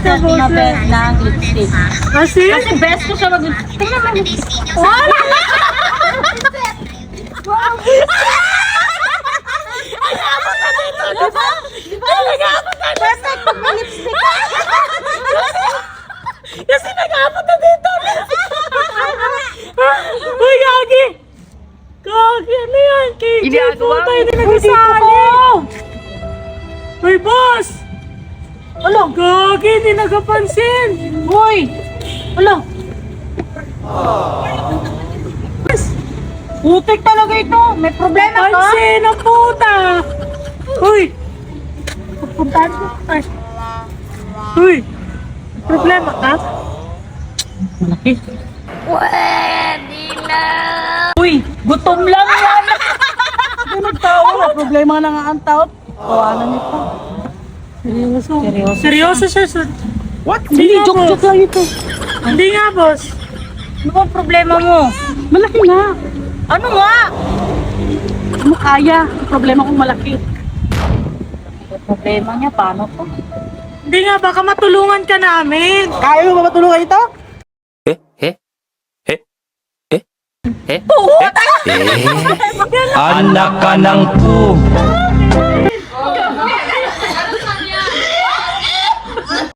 siya pinabest ng lipstick. Kasi? Kasi best ko siya mag-lipstick. Tingnan mo yung lipstick. Wala! Kasi nag-aabot na dito. Uy, Gagi! Gagi, ano yan? Ginagawa mo. Tayo din nagsasali. Uy, boss! Ano? Gagi, hindi nagapansin. Uy! Ano? Putik talaga ito. May problema ka? Pansin ang puta! Uy! Pupuntahan ko. Ay. Uy! Problema ka? Malaki. Pwede na. Uy, gutom lang yan. Hindi nagtao na. Problema na nga ang tao. Tawanan nito. Seryoso. Seryoso siya. What? Hindi, Hindi, joke lang ito. Hindi nga, boss. Ano ba ang problema mo? Malaki nga. Ano nga? Ano kaya? Problema kong malaki. Ang problema niya, paano to? Hindi nga, baka matulungan ka namin. Kaya mo ba matulungan ito? Anak ka ng po.